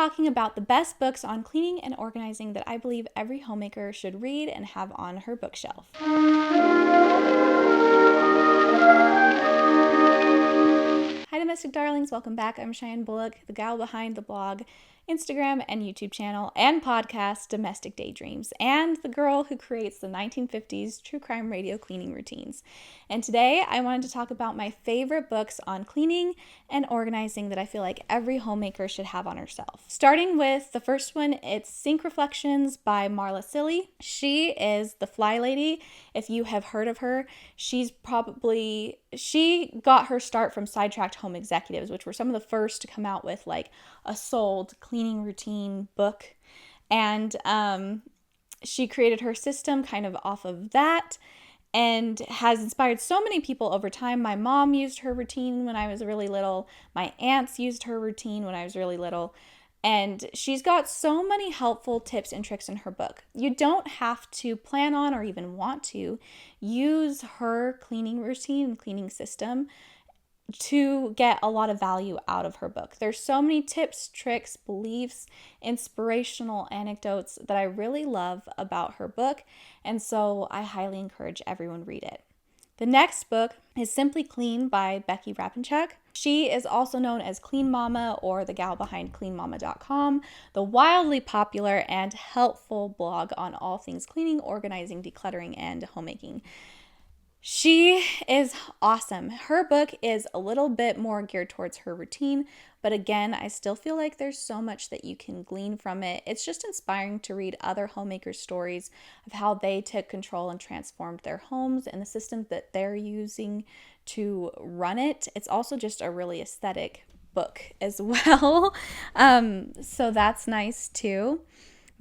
talking about the best books on cleaning and organizing that I believe every homemaker should read and have on her bookshelf. Hi domestic darlings, welcome back. I'm Cheyenne Bullock, the gal behind the blog, Instagram, and YouTube channel and podcast Domestic Daydreams, and the girl who creates the 1950s true crime radio cleaning routines. And today I wanted to talk about my favorite books on cleaning and organizing that I feel like every homemaker should have on herself. Starting with the first one, it's Sink Reflections by Marla Silly. She is the fly lady. If you have heard of her, she got her start from Sidetracked Home Executives, which were some of the first to come out with like a sold cleaning routine book. And she created her system kind of off of that and has inspired so many people over time. My mom used her routine when I was really little. My aunts used her routine when I was really little. And she's got so many helpful tips and tricks in her book. You don't have to plan on or even want to use her cleaning routine and cleaning system to get a lot of value out of her book. There's so many tips, tricks, beliefs, inspirational anecdotes that I really love about her book, and so I highly encourage everyone read it. The next book is Simply Clean by Becky Rapinchuk. She is also known as Clean Mama or the gal behind cleanmama.com, the wildly popular and helpful blog on all things cleaning, organizing, decluttering, and homemaking. She is awesome. Her book is a little bit more geared towards her routine, but again, I still feel like there's so much that you can glean from it. It's just inspiring to read other homemakers' stories of how they took control and transformed their homes and the systems that they're using to run it. It's also just a really aesthetic book as well. So that's nice too.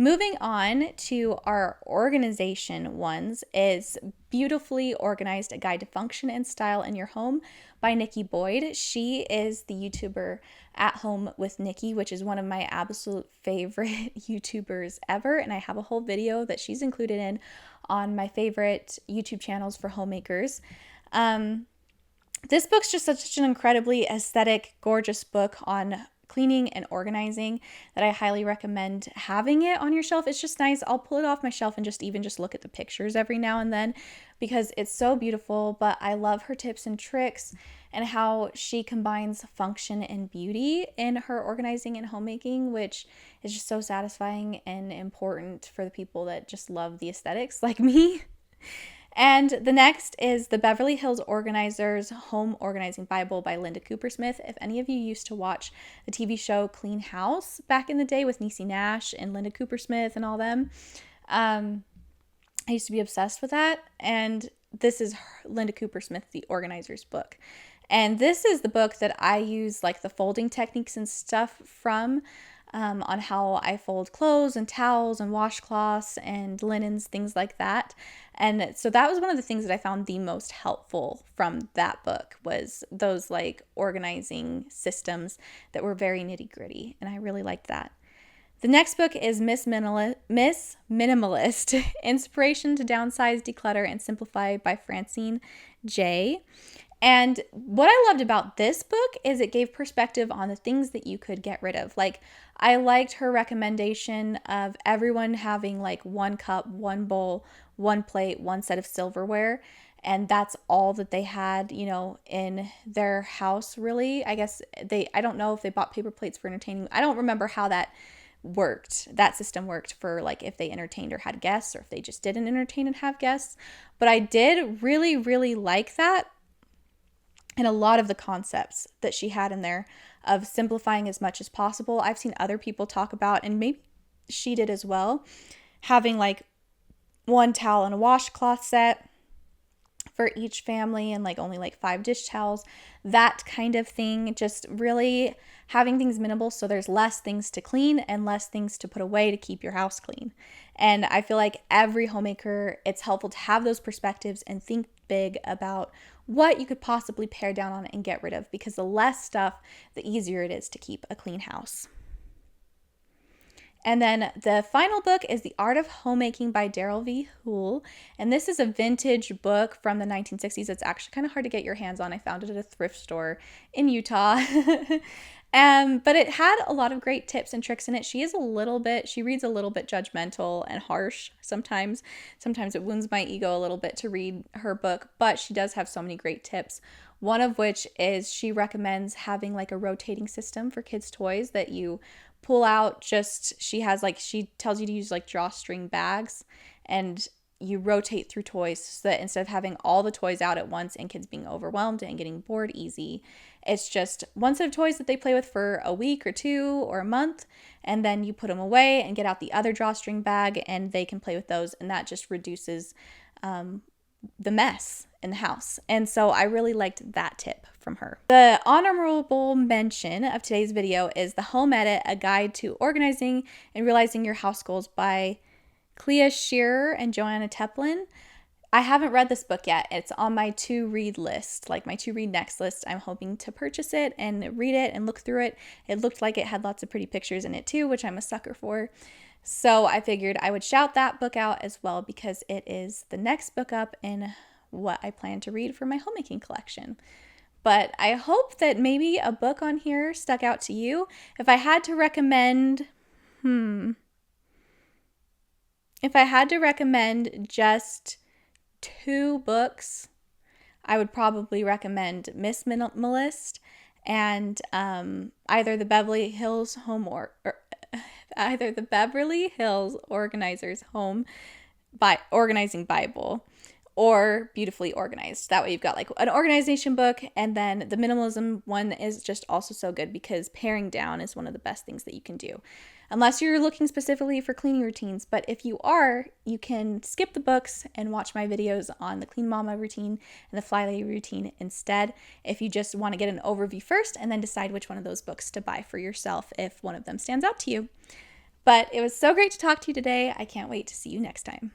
Moving on to our organization ones is Beautifully Organized, A Guide to Function and Style in Your Home by Nikki Boyd. She is the YouTuber At Home with Nikki, which is one of my absolute favorite YouTubers ever. And I have a whole video that she's included in on my favorite YouTube channels for homemakers. This book's just such an incredibly aesthetic, gorgeous book on cleaning and organizing that I highly recommend having it on your shelf. It's just nice. I'll pull it off my shelf and just look at the pictures every now and then because it's so beautiful, but I love her tips and tricks and how she combines function and beauty in her organizing and homemaking, which is just so satisfying and important for the people that just love the aesthetics like me. And the next is the Beverly Hills Organizer's Home Organizing Bible by Linda Coopersmith. If any of you used to watch the TV show Clean House back in the day with Niecy Nash and Linda Coopersmith and all them, I used to be obsessed with that. And this is Linda Coopersmith, the Organizer's book. And this is the book that I use like the folding techniques and stuff from. On how I fold clothes and towels and washcloths and linens, things like that. And so that was one of the things that I found the most helpful from that book was those like organizing systems that were very nitty gritty. And I really liked that. The next book is Miss Minimalist, Inspiration to Downsize, Declutter, and Simplify by Francine J. And what I loved about this book is it gave perspective on the things that you could get rid of. Like, I liked her recommendation of everyone having like one cup, one bowl, one plate, one set of silverware. And that's all that they had, in their house, really. I guess I don't know if they bought paper plates for entertaining. I don't remember how that system worked for like if they entertained or had guests or if they just didn't entertain and have guests. But I did really, really like that. And a lot of the concepts that she had in there of simplifying as much as possible. I've seen other people talk about, and maybe she did as well, having like one towel and a washcloth set for each family and like only like 5 dish towels, that kind of thing. Just really having things minimal so there's less things to clean and less things to put away to keep your house clean. And I feel like every homemaker, it's helpful to have those perspectives and think big about what you could possibly pare down on and get rid of, because the less stuff, the easier it is to keep a clean house. And then the final book is The Art of Homemaking by Daryl V. Houle. And this is a vintage book from the 1960s. It's actually kind of hard to get your hands on. I found it at a thrift store in Utah. But it had a lot of great tips and tricks in it. She reads a little bit judgmental and harsh sometimes. Sometimes it wounds my ego a little bit to read her book, but she does have so many great tips. One of which is she recommends having like a rotating system for kids' toys that you pull out. She tells you to use like drawstring bags, and you rotate through toys so that instead of having all the toys out at once and kids being overwhelmed and getting bored easy, it's just one set of toys that they play with for a week or two or a month, and then you put them away and get out the other drawstring bag and they can play with those, and that just reduces the mess in the house. And so I really liked that tip from her. The honorable mention of today's video is The Home Edit, A Guide to Organizing and Realizing Your House Goals by Clea Shearer and Joanna Teplin. I haven't read this book yet. It's on my to-read list, like my to-read next list. I'm hoping to purchase it and read it and look through it. It looked like it had lots of pretty pictures in it too, which I'm a sucker for. So I figured I would shout that book out as well because it is the next book up in what I plan to read for my homemaking collection. But I hope that maybe a book on here stuck out to you. If I had to recommend, just 2 books, I would probably recommend Miss Minimalist and either the Beverly Hills Organizer's Home by Organizing Bible, or Beautifully Organized. That way you've got like an organization book, and then the minimalism one is just also so good because paring down is one of the best things that you can do. Unless you're looking specifically for cleaning routines, but if you are, you can skip the books and watch my videos on the Clean Mama routine and the Fly Lady routine instead, if you just want to get an overview first and then decide which one of those books to buy for yourself if one of them stands out to you. But it was so great to talk to you today. I can't wait to see you next time.